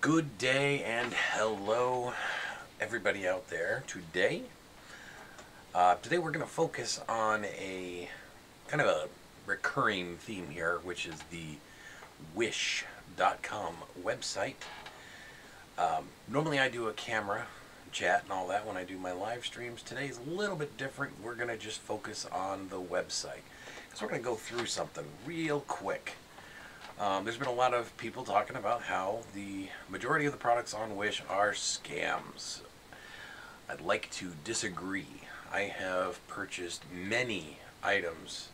Good day and hello everybody out there. Today we're going to focus on a kind of a recurring theme here, which is the Wish.com website. Normally I do a camera chat and all that when I do my live streams. Today is a little bit different. We're going to just focus on the website because we're going to go through something real quick. There's been a lot of people talking about how the majority of the products on Wish are scams. I'd like to disagree. I have purchased many items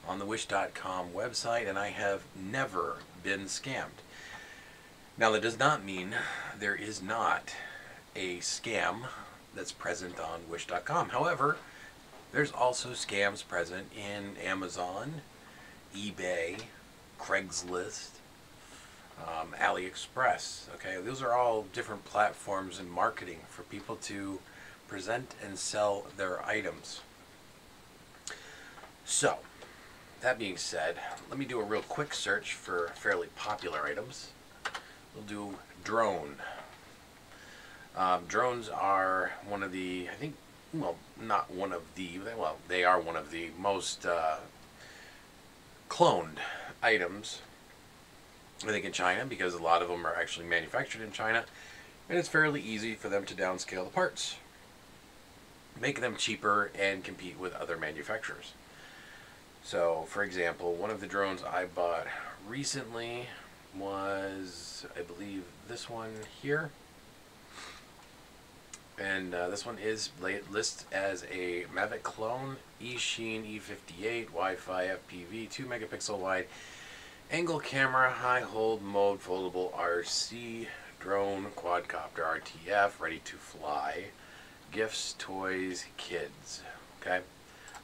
on the Wish.com website and I have never been scammed. Now that does not mean there is not a scam that's present on Wish.com. However, there's also scams present in Amazon, eBay, Craigslist, AliExpress. Okay, those are all different platforms in marketing for people to present and sell their items. So, that being said, let me do a real quick search for fairly popular items. We'll do drone. Drones are one of the, I think, well, not one of the, well, they are one of the most cloned items, I think, in China, because a lot of them are actually manufactured in China, and it's fairly easy for them to downscale the parts, make them cheaper, and compete with other manufacturers. So, for example, one of the drones I bought recently was, I believe, this one here. And this one is listed as a Mavic clone, Eachine E58, Wi-Fi, FPV, 2 megapixel wide, angle camera, high hold mode, foldable RC, drone, quadcopter, RTF, ready to fly, gifts, toys, kids. Okay, I'm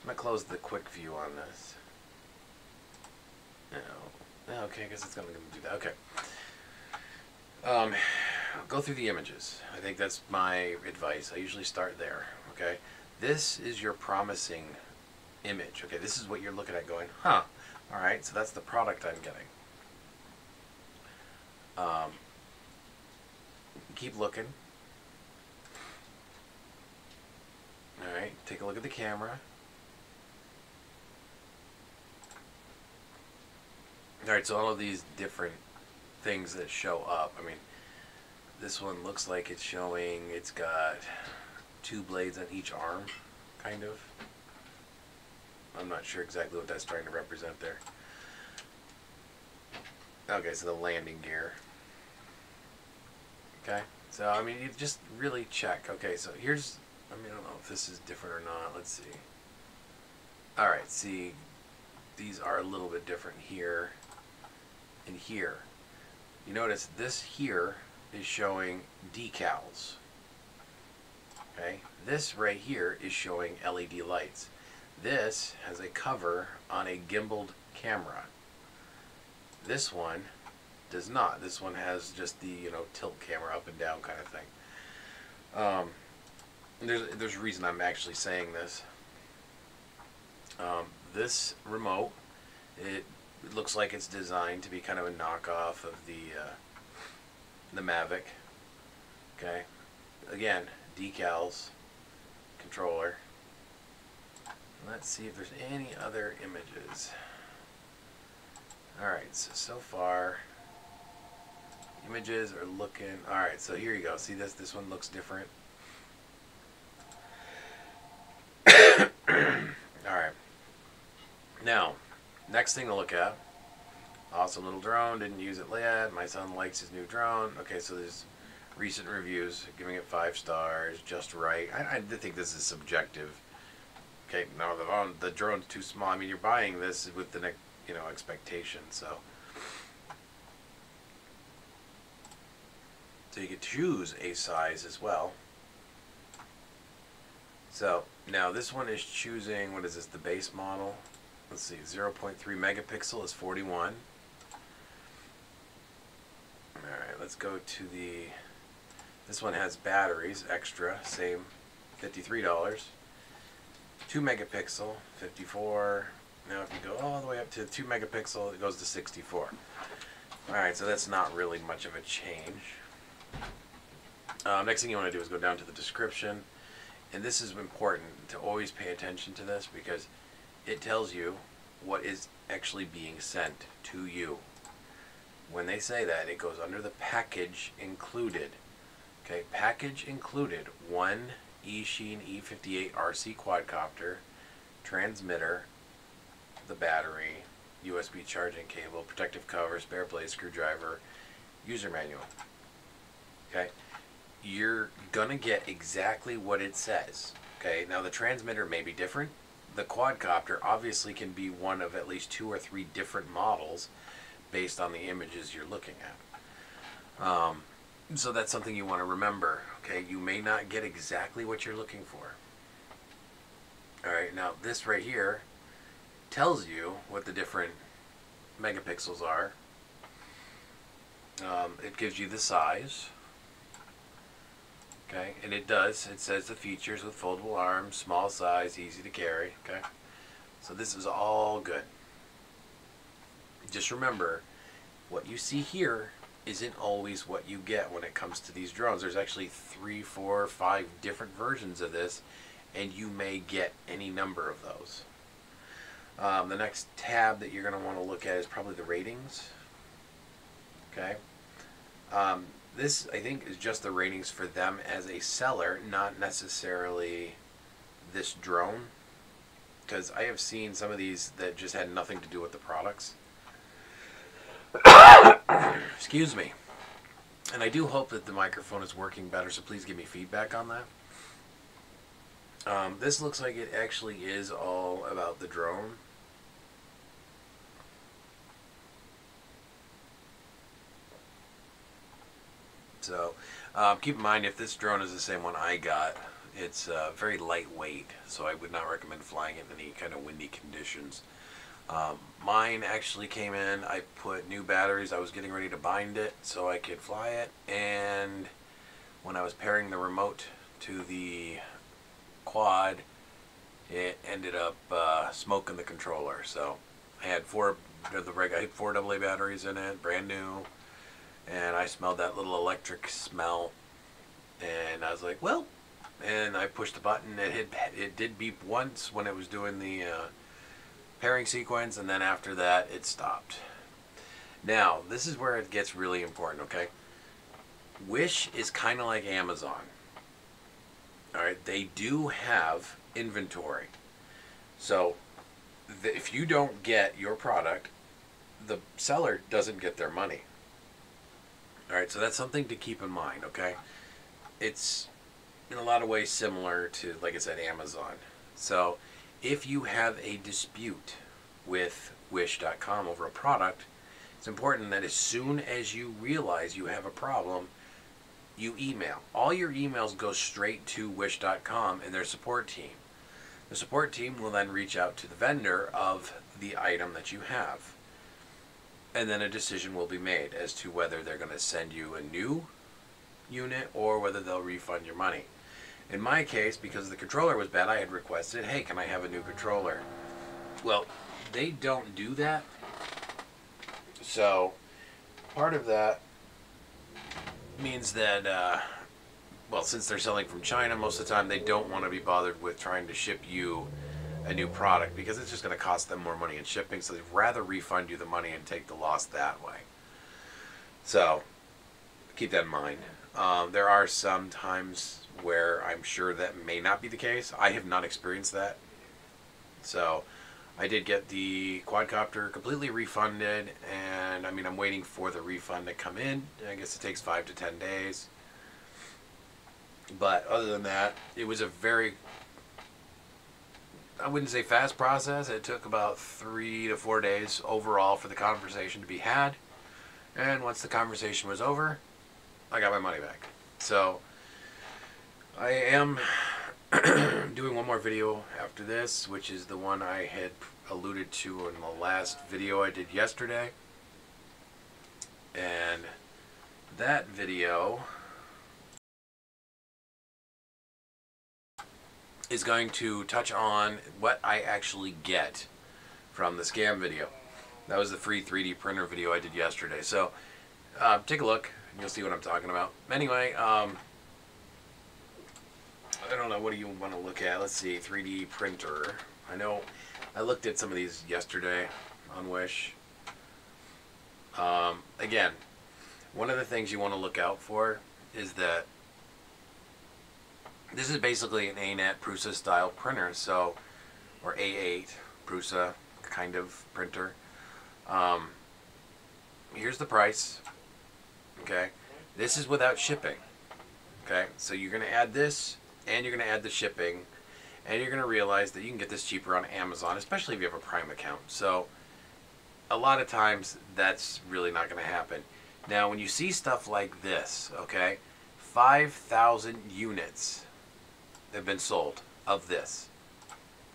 going to close the quick view on this. No. Okay, I guess it's going to do that. Okay. Go through the images. I think that's my advice. I usually start there. Okay, this is your promising image. Okay, this is what you're looking at going, huh, alright, so that's the product I'm getting. Keep looking. Alright, take a look at the camera. Alright, so all of these different things that show up, I mean, this one looks like it's showing, it's got 2 blades on each arm, kind of. I'm not sure exactly what that's trying to represent there. Okay, so the landing gear. Okay, so I mean, you just really check. Okay, so here's, I mean, I don't know if this is different or not. Let's see. Alright, see, these are a little bit different here and here. You notice this here is showing decals. Okay, this right here is showing LED lights. This has a cover on a gimbaled camera. This one does not. This one has just the, you know, tilt camera up and down kind of thing. There's a reason I'm actually saying this. This remote, it looks like it's designed to be kind of a knockoff of the Mavic. Okay, again, decals, controller. Let's see if there's any other images. Alright, so far images are looking, alright, so here you go. See this one looks different. Alright, now next thing to look at. Awesome little drone, didn't use it yet. My son likes his new drone. Okay, so there's recent reviews giving it 5 stars, just right. I think this is subjective. Okay, no, the drone's too small. I mean, you're buying this with the, you know, expectation, so you could choose a size as well. So now this one is choosing, what is this, the base model? Let's see, 0.3 megapixel is 41. Alright, let's go to the, this one has batteries, extra, same, $53. 2 megapixel, 54. Now if you go all the way up to 2 megapixel, it goes to 64. Alright, so that's not really much of a change. Next thing you want to do is go down to the description. And this is important to always pay attention to this because it tells you what is actually being sent to you. When they say that, it goes under the package included. Okay, package included: one Eachine E58 RC quadcopter, transmitter, the battery, USB charging cable, protective cover, spare blade, screwdriver, user manual. Okay, you're gonna get exactly what it says. Okay, now the transmitter may be different. The quadcopter obviously can be one of at least 2 or 3 different models based on the images you're looking at. So that's something you want to remember. Okay, you may not get exactly what you're looking for. Alright, now this right here tells you what the different megapixels are. It gives you the size. Okay, and it says the features with foldable arms, small size, easy to carry. Okay, so this is all good. Just remember, what you see here isn't always what you get when it comes to these drones. There's actually 3, 4, 5 different versions of this, and you may get any number of those. The next tab that you're going to want to look at is probably the ratings. Okay. This, I think, is just the ratings for them as a seller, not necessarily this drone. Because I have seen some of these that just had nothing to do with the products. Excuse me. And I do hope that the microphone is working better, so please give me feedback on that. This looks like it actually is all about the drone. So keep in mind, if this drone is the same one I got, it's very lightweight, so I would not recommend flying it in any kind of windy conditions. Mine actually came in, I put new batteries, I was getting ready to bind it so I could fly it, and when I was pairing the remote to the quad, it ended up smoking the controller. So I had 4 AA batteries in it, brand new, and I smelled that little electric smell, and I was like, well, and I pushed the button. It did beep once when it was doing the pairing sequence, and then after that it stopped. Now this is where it gets really important. Okay, Wish is kind of like Amazon. Alright, they do have inventory, so if you don't get your product, the seller doesn't get their money. Alright, so that's something to keep in mind. Okay, it's in a lot of ways similar to, like I said, Amazon. So if you have a dispute with Wish.com over a product, it's important that as soon as you realize you have a problem, you email. All your emails go straight to Wish.com and their support team. The support team will then reach out to the vendor of the item that you have. And then a decision will be made as to whether they're going to send you a new unit or whether they'll refund your money. In my case, because the controller was bad, I had requested, hey, can I have a new controller? Well, they don't do that. So part of that means that, well, since they're selling from China, most of the time they don't want to be bothered with trying to ship you a new product because it's just going to cost them more money in shipping, so they'd rather refund you the money and take the loss that way. So keep that in mind. There are some times where I'm sure that may not be the case. I have not experienced that. So I did get the quadcopter completely refunded, and I mean, I'm waiting for the refund to come in. I guess it takes 5 to 10 days. But other than that, it was a very, I wouldn't say fast process. It took about 3 to 4 days overall for the conversation to be had. And once the conversation was over, I got my money back. So I am doing one more video after this, which is the one I had alluded to in the last video I did yesterday. And that video is going to touch on what I actually get from the scam video. That was the free 3D printer video I did yesterday. So take a look. You'll see what I'm talking about. Anyway, I don't know. What do you want to look at? Let's see. 3D printer. I know I looked at some of these yesterday on Wish. Again, one of the things you want to look out for is that this is basically an ANET Prusa style printer, so, or A8 Prusa kind of printer. Here's the price. Okay, this is without shipping. Okay, so you're going to add this, and you're going to add the shipping, and you're going to realize that you can get this cheaper on Amazon, especially if you have a Prime account. So a lot of times that's really not going to happen. Now, when you see stuff like this, okay, 5,000 units have been sold of this.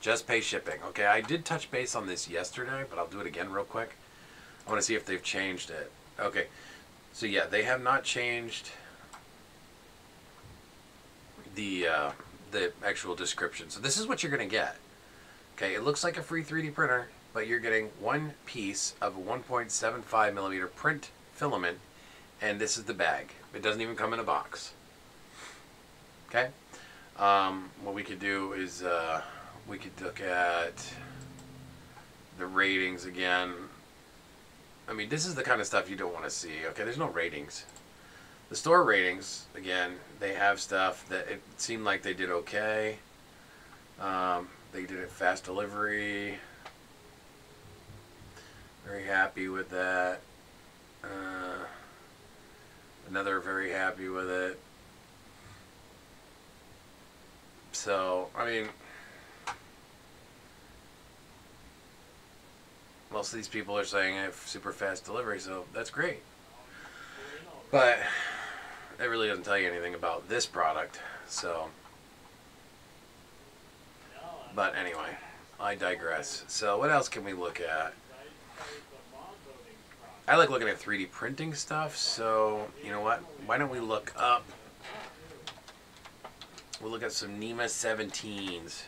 Just pay shipping. Okay, I did touch base on this yesterday, but I'll do it again real quick. I want to see if they've changed it. Okay, so yeah, they have not changed the actual description. So this is what you're going to get. Okay, it looks like a free 3D printer, but you're getting one piece of a 1.75 millimeter print filament, and this is the bag. It doesn't even come in a box. Okay, what we could do is we could look at the ratings again. I mean, this is the kind of stuff you don't want to see. Okay, there's no ratings. The store ratings, again, they have stuff that it seemed like they did okay. They did it fast delivery. Very happy with that. Another very happy with it. So, I mean, most of these people are saying I have super fast delivery, so that's great. But it really doesn't tell you anything about this product, so. But anyway, I digress. So what else can we look at? I like looking at 3D printing stuff, so you know what? Why don't we look up? We'll look at some NEMA 17s.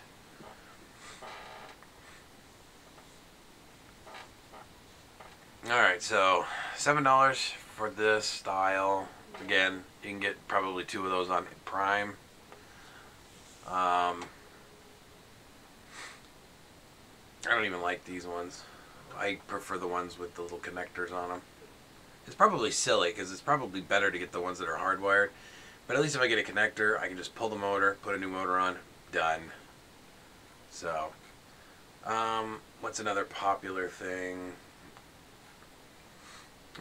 Alright, so $7 for this style. Again, you can get probably 2 of those on Prime. I don't even like these ones. I prefer the ones with the little connectors on them. It's probably silly because it's probably better to get the ones that are hardwired. But at least if I get a connector, I can just pull the motor, put a new motor on, done. So, what's another popular thing?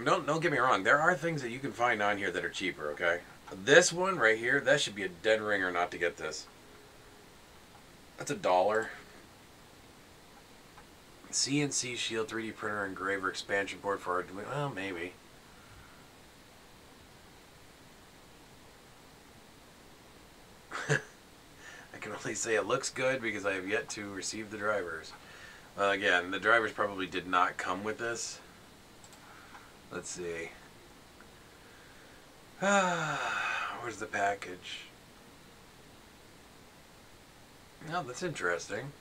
Don't get me wrong. There are things that you can find on here that are cheaper, okay? This one right here, that should be a dead ringer not to get this. That's $1. CNC Shield 3D printer engraver expansion board for Arduino. Well, maybe. I can only say it looks good because I have yet to receive the drivers. Again, the drivers probably did not come with this. Let's see. Where's the package? Oh, that's interesting.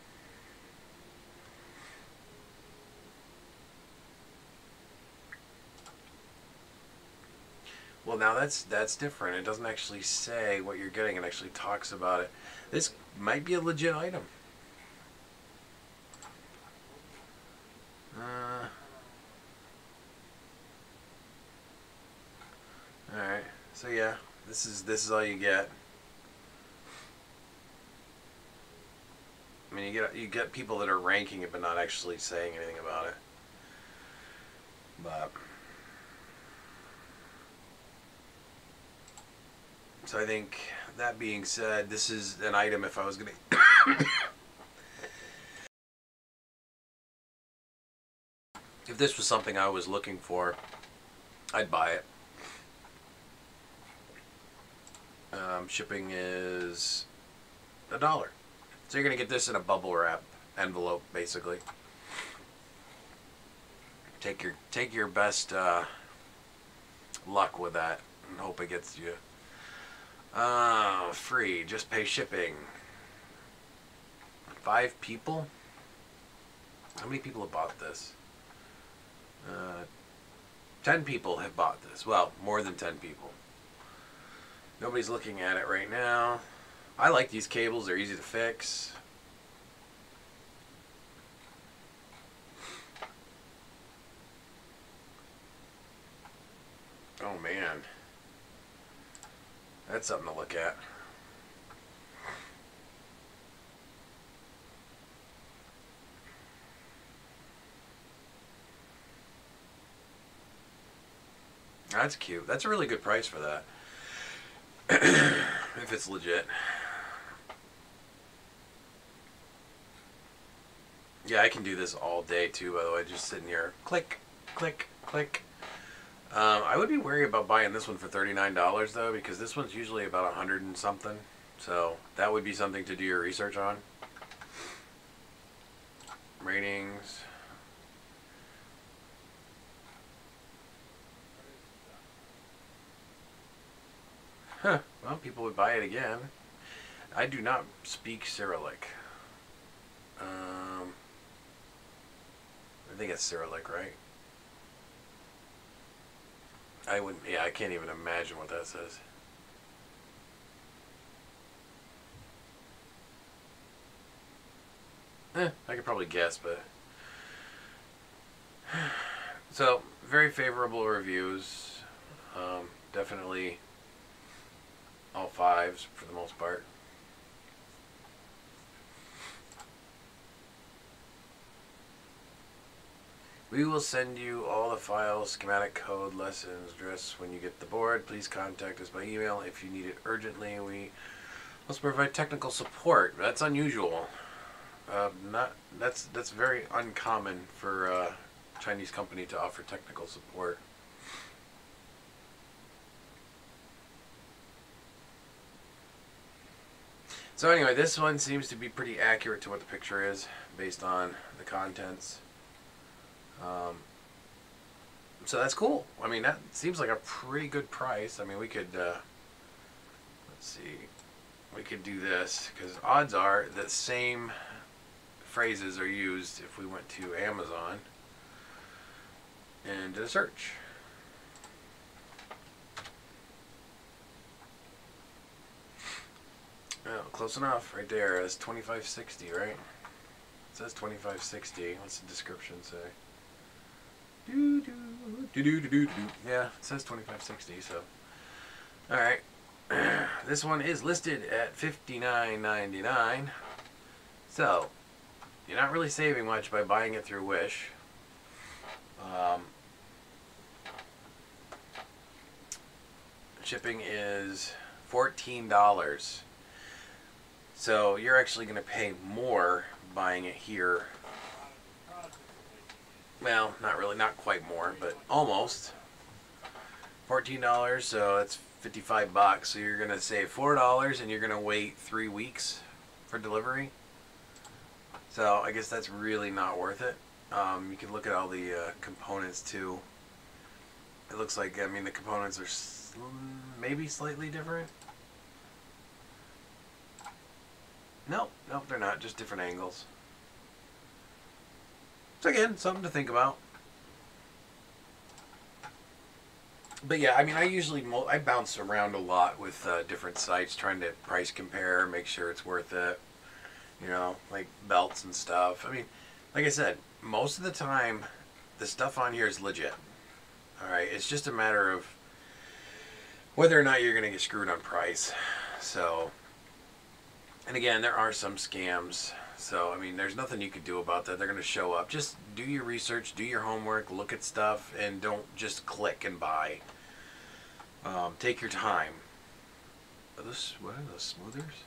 Well, now that's different. It doesn't actually say what you're getting. It actually talks about it. This might be a legit item. Alright, so yeah, this is all you get. I mean, you get people that are ranking it but not actually saying anything about it. But so I think that being said, this is an item if I was gonna if this was something I was looking for, I'd buy it. Shipping is $1. So you're gonna get this in a bubble wrap envelope, basically. Take your best luck with that, and hope it gets you. Free. Just pay shipping. 5 people. How many people have bought this? 10 people have bought this. Well, more than 10 people. Nobody's looking at it right now. I like these cables. They're easy to fix. Oh man. That's something to look at. That's cute. That's a really good price for that. If it's legit. Yeah, I can do this all day too, by the way. Just sitting here. Click, click, click. I would be wary about buying this one for $39 though, because this one's usually about 100 and something. So that would be something to do your research on. Ratings. Huh. Well, people would buy it again. I do not speak Cyrillic. I think it's Cyrillic, right? I wouldn't. Yeah, I can't even imagine what that says. I could probably guess, but so very favorable reviews. Definitely all fives for the most part. We will send you all the files, schematic code, lessons, address when you get the board. Please contact us by email if you need it urgently. We also provide technical support. That's unusual. That's very uncommon for a Chinese company to offer technical support. So anyway, this one seems to be pretty accurate to what the picture is based on the contents. So that's cool. I mean, that seems like a pretty good price. I mean, we could, let's see, we could do this, because odds are the same phrases are used if we went to Amazon and did a search. Oh, close enough, right there. It's 2560, right? It says 2560. What's the description say? Yeah, it says 2560. So, all right. This one is listed at $59.99. So, you're not really saving much by buying it through Wish. Shipping is $14. So you're actually going to pay more buying it here. Well, not really, not quite more, but almost. $14, so that's 55 bucks. So you're going to save $4 and you're going to wait 3 weeks for delivery. So I guess that's really not worth it. You can look at all the components too. It looks like, I mean, the components are maybe slightly different. Nope, they're not. Just different angles. So again, something to think about. But yeah, I mean, I bounce around a lot with different sites, trying to price compare, make sure it's worth it. You know, like belts and stuff. I mean, like I said, most of the time, the stuff on here is legit. All right, it's just a matter of whether or not you're going to get screwed on price. So, and again, there are some scams. So, I mean, there's nothing you could do about that. They're going to show up. Just do your research, do your homework, look at stuff, and don't just click and buy. Take your time. What are those smoothers?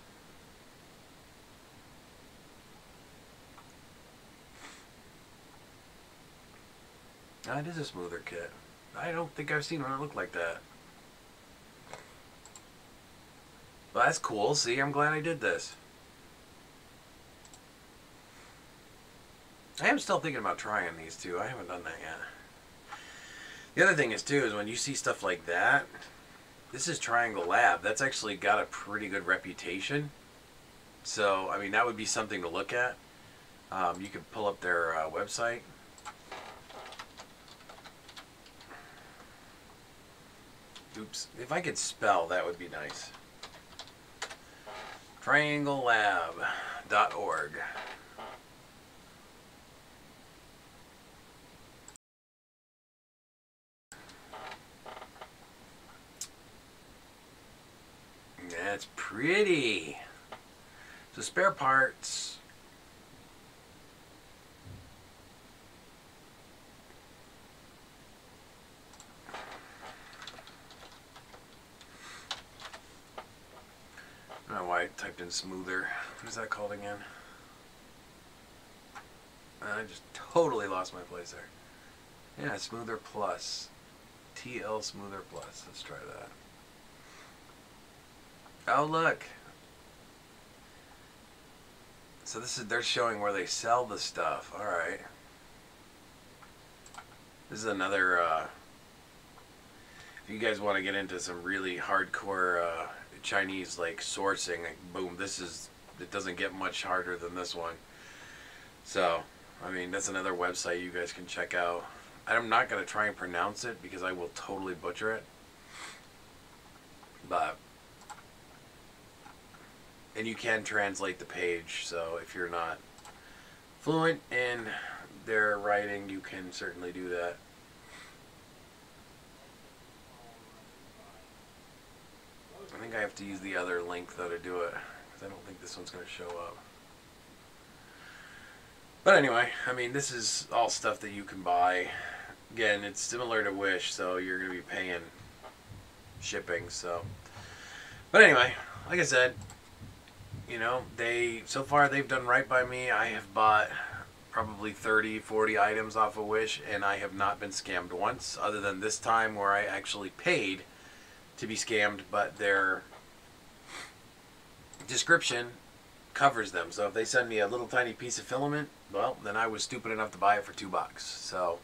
It is a smoother kit. I don't think I've seen one that looked like that. Well, that's cool. See, I'm glad I did this. I am still thinking about trying these two. I haven't done that yet. The other thing is too, is when you see stuff like that, this is Triangle Lab. That's actually got a pretty good reputation. So, I mean, that would be something to look at. You could pull up their website. Oops. If I could spell, that would be nice. TriangleLab.org. That's pretty. So spare parts. I don't know why I typed in smoother. What is that called again? I just totally lost my place there. Yeah, Smoother Plus. TL Smoother Plus. Let's try that. Oh, look. So this is, they're showing where they sell the stuff. All right. This is another, if you guys want to get into some really hardcore Chinese like sourcing, like, boom, this is, it doesn't get much harder than this one. So, I mean, that's another website you guys can check out. I'm not going to try and pronounce it because I will totally butcher it. But, and you can translate the page, so if you're not fluent in their writing, you can certainly do that. I think I have to use the other link though to do it, because I don't think this one's going to show up. But anyway, I mean, this is all stuff that you can buy. Again, it's similar to Wish, so you're going to be paying shipping, so. But anyway, like I said, you know, so far they've done right by me. I have bought probably 30, 40 items off of Wish, and I have not been scammed once, other than this time where I actually paid to be scammed, but their description covers them. So if they send me a little tiny piece of filament, well, then I was stupid enough to buy it for $2. So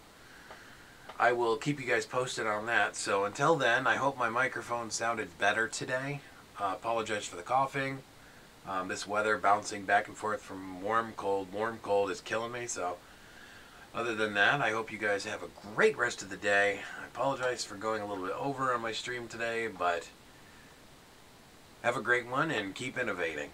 I will keep you guys posted on that. So until then, I hope my microphone sounded better today. Apologize for the coughing. This weather bouncing back and forth from warm, cold is killing me. So other than that, I hope you guys have a great rest of the day. I apologize for going a little bit over on my stream today, but have a great one and keep innovating.